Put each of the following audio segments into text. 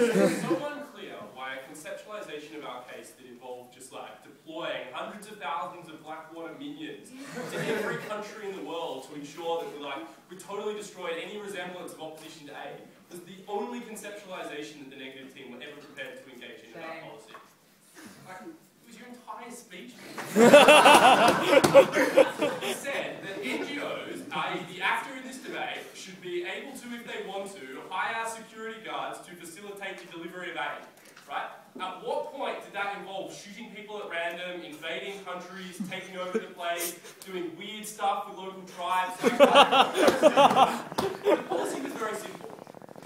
It's so unclear why a conceptualization of our case that involved just like deploying hundreds of thousands of Blackwater minions to every country in the world to ensure that we totally destroyed any resemblance of opposition to aid was the only conceptualization that the negative team were ever prepared to engage in our policy. It was your entire speech. It said that NGOs, i.e. the actor in this debate, should be able to, if they want to, hire security guards to facilitate the delivery of aid. Right? At what point did that involve shooting people at random, invading countries, taking over the place, doing weird stuff with local tribes? The policy was very simple.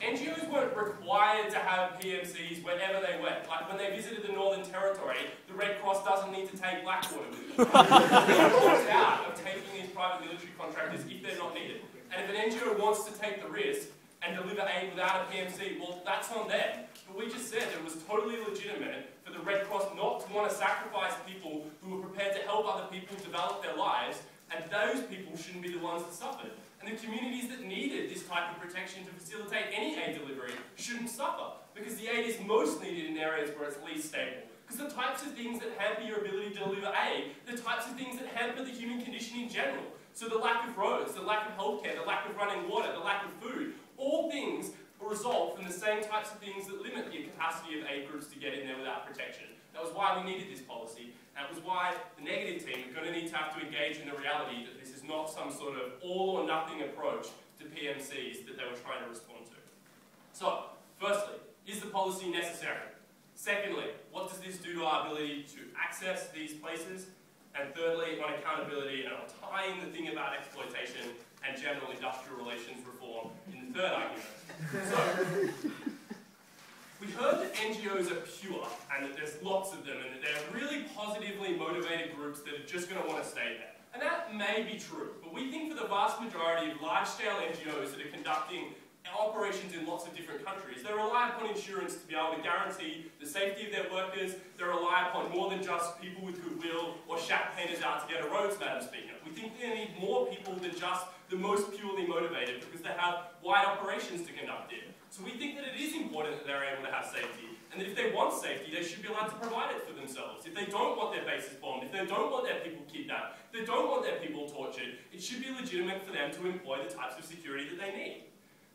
NGOs weren't required to have PMCs wherever they went. Like when they visited the Northern Territory, the Red Cross doesn't need to take Blackwater with them. They're locked out of taking these private military contractors if they're not needed. And if an NGO wants to take the risk and deliver aid without a PMC, well, that's on them. But we just said it was totally legitimate for the Red Cross not to want to sacrifice people who were prepared to help other people develop their lives, and those people shouldn't be the ones that suffered. And the communities that needed this type of protection to facilitate any aid delivery shouldn't suffer, because the aid is most needed in areas where it's least stable. Because the types of things that hamper your ability to deliver aid, the types of things that hamper the human condition in general. So the lack of roads, the lack of healthcare, the lack of running water, the lack of food, all things result from the same types of things that limit the capacity of aid groups to get in there without protection. That was why we needed this policy. That was why the negative team are going to need to have to engage in the reality that this is not some sort of all or nothing approach to PMCs that they were trying to respond to. So, firstly, is the policy necessary? Secondly, what does this do to our ability to access these places? And thirdly, on accountability, and I'll tie in the thing about exploitation and general industrial relations reform in the third argument. So, we heard that NGOs are pure and that there's lots of them and that they're really positively motivated groups that are just going to want to stay there. And that may be true, but we think for the vast majority of large-scale NGOs that are conducting operations in lots of different countries, they rely upon insurance to be able to guarantee the safety of their workers. They rely upon more than just people with goodwill or shack painters out to get a roads, Madam Speaker. We think they need more people than just the most purely motivated because they have wide operations to conduct in. So we think that it is important that they're able to have safety, and that if they want safety, they should be allowed to provide it for themselves. If they don't want their bases bombed, if they don't want their people kidnapped, if they don't want their people tortured, it should be legitimate for them to employ the types of security that they need.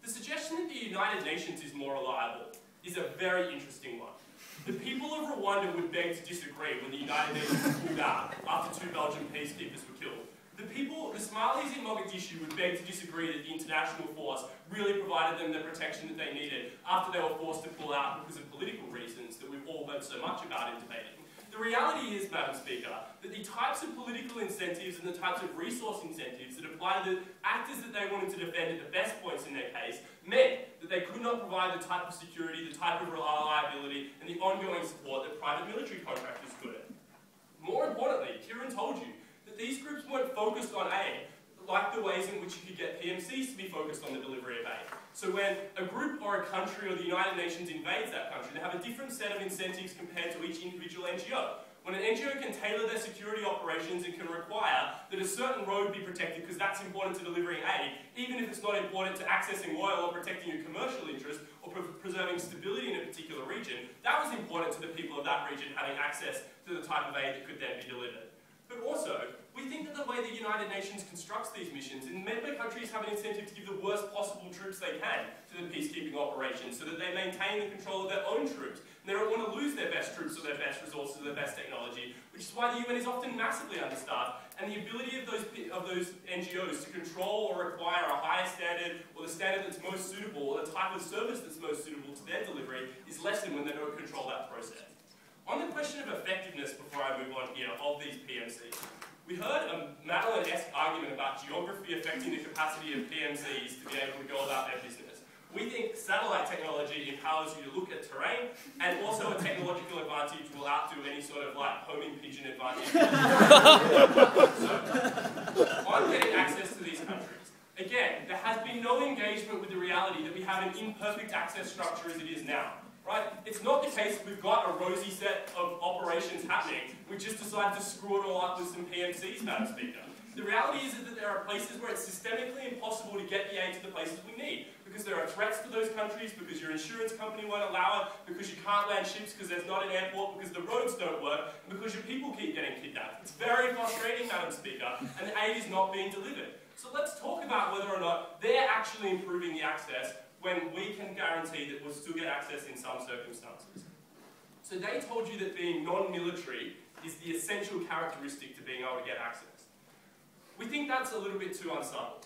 The suggestion that the United Nations is more reliable is a very interesting one. The people of Rwanda would beg to disagree when the United Nations pulled out after 2 Belgian peacekeepers were killed. The Somalis in Mogadishu would beg to disagree that the international force really provided them the protection that they needed after they were forced to pull out because of political reasons that we've all heard so much about in debating. The reality is, Madam Speaker, that the types of political incentives and the types of resource incentives that apply to the actors that they wanted to defend at the best points in their case meant that they could not provide the type of security, the type of reliability, and the ongoing support that private military contractors could. More importantly, Kiran told you that these groups weren't focused on aid, like the ways in which you could get PMCs to be focused on the delivery of aid. So when a group or a country or the United Nations invades that country, they have a different set of incentives compared to each individual NGO. When an NGO can tailor their security operations and can require that a certain road be protected because that's important to delivering aid, even if it's not important to accessing oil or protecting your commercial interest or preserving stability in a particular region, that was important to the people of that region having access to the type of aid that could then be delivered. But also, we think that the way the United Nations constructs these missions, and member countries have an incentive to give the worst possible troops they can to the peacekeeping operations so that they maintain the control of their own troops. And they don't want to lose their best troops or their best resources or their best technology, which is why the UN is often massively understaffed, and the ability of those NGOs to control or require a higher standard or the standard that's most suitable or the type of service that's most suitable to their delivery is lessened when they don't control that process. On the question of effectiveness, before I move on here, of these PMCs, we heard a Madeline-esque argument about geography affecting the capacity of PMCs to be able to go about their business. We think satellite technology empowers you to look at terrain, and also a technological advantage will outdo any sort of like homing pigeon advantage. So, on getting access to these countries, again, there has been no engagement with the reality that we have an imperfect access structure as it is now. Right? It's not the case that we've got a rosy set of operations happening. We just decided to screw it all up with some PMCs, Madam Speaker. The reality is that there are places where it's systemically impossible to get the aid to the places we need, because there are threats to those countries, because your insurance company won't allow it, because you can't land ships because there's not an airport, because the roads don't work, and because your people keep getting kidnapped. It's very frustrating, Madam Speaker, and the aid is not being delivered. So let's talk about whether or not they're actually improving the access when we can guarantee that we'll still get access in some circumstances. So they told you that being non-military is the essential characteristic to being able to get access. We think that's a little bit too unsubtle.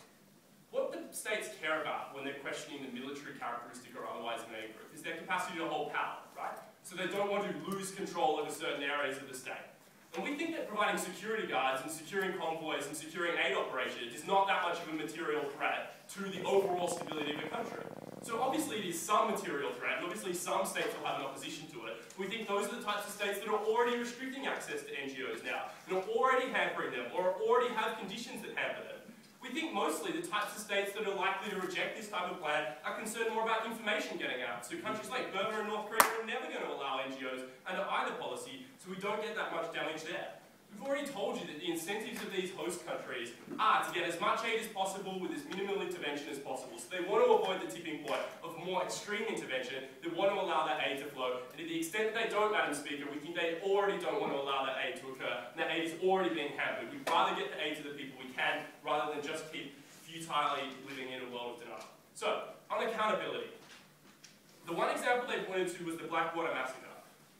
What the states care about when they're questioning the military characteristic or otherwise of any group is their capacity to hold power, right? So they don't want to lose control over certain areas of the state. And we think that providing security guards and securing convoys and securing aid operations is not that much of a material threat to the overall stability of a country. So obviously it is some material threat, and obviously some states will have an opposition to it. We think those are the types of states that are already restricting access to NGOs now, and are already hampering them, or already have conditions that hamper them. We think mostly the types of states that are likely to reject this type of plan are concerned more about information getting out. So countries like Burma and North Korea are never going to allow NGOs under either policy, so we don't get that much damage there. We've already told you that the incentives of these host countries are to get as much aid as possible with as minimal intervention as possible. So they want to avoid the tipping point of more extreme intervention. They want to allow that aid to flow. And to the extent that they don't, Madam Speaker, we think they already don't want to allow that aid to occur. And that aid is already being hampered. We'd rather get the aid to the people we can, rather than just keep futilely living in a world of denial. So, on accountability. The one example they pointed to was the Blackwater massacre.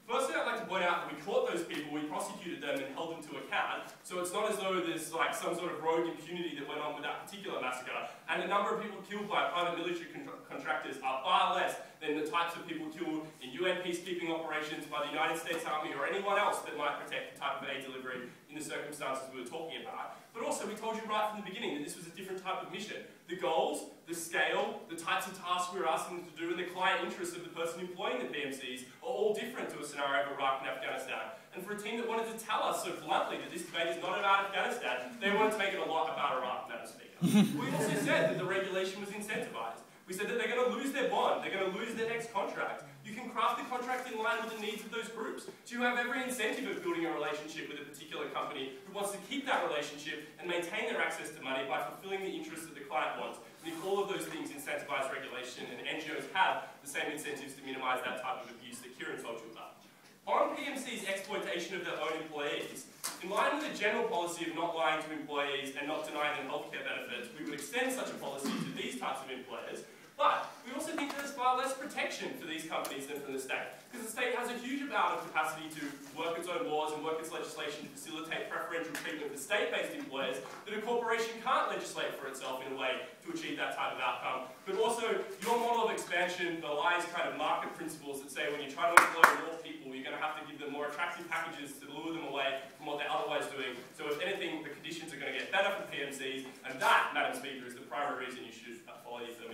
Firstly, I'd like to point out that we caught those people, we prosecuted them and held them to account, so it's not as though there's like some sort of rogue impunity that went on with that particular massacre, and the number of people killed by private military contractors are far less than the types of people killed in UN peacekeeping operations by the United States Army or anyone else that might protect the type of aid delivery in the circumstances we were talking about. But also, we told you right from the beginning that this was a different type of mission. The goals, the scale, the types of tasks we were asking them to do, and the client interests of the person employing the PMCs are all different to a scenario of Iraq and Afghanistan. And for a team that wanted to tell us so bluntly that this debate is not about Afghanistan, they wanted to make it a lot about Iraq, Madam Speaker. We also said that the regulation was incentivized. We said that they're going to lose their bond, they're going to lose their next contract. You can craft the contract in line with the needs of those groups. So you have every incentive of building a relationship with a particular company who wants to keep that relationship and maintain their access to money by fulfilling the interests that the client wants. And if all of those things incentivize regulation, and NGOs have the same incentives to minimize that type of abuse that Kiran told you about. On PMC's exploitation of their own employees, in line with the general policy of not lying to employees and not denying them healthcare benefits, we would extend such a policy to these types of employers. But we also think there's far less protection for these companies than for the state, because the state has a huge amount of capacity to work its own laws and work its legislation to facilitate preferential treatment for state-based employers that a corporation can't legislate for itself in a way to achieve that type of outcome. But also, your model of expansion belies kind of market principles that say when you try to employ more people, you're going to have to give them more attractive packages to lure them away from what they're otherwise doing. So if anything, the conditions are going to get better for PMCs, and that, Madam Speaker, is the primary reason you should follow your firm.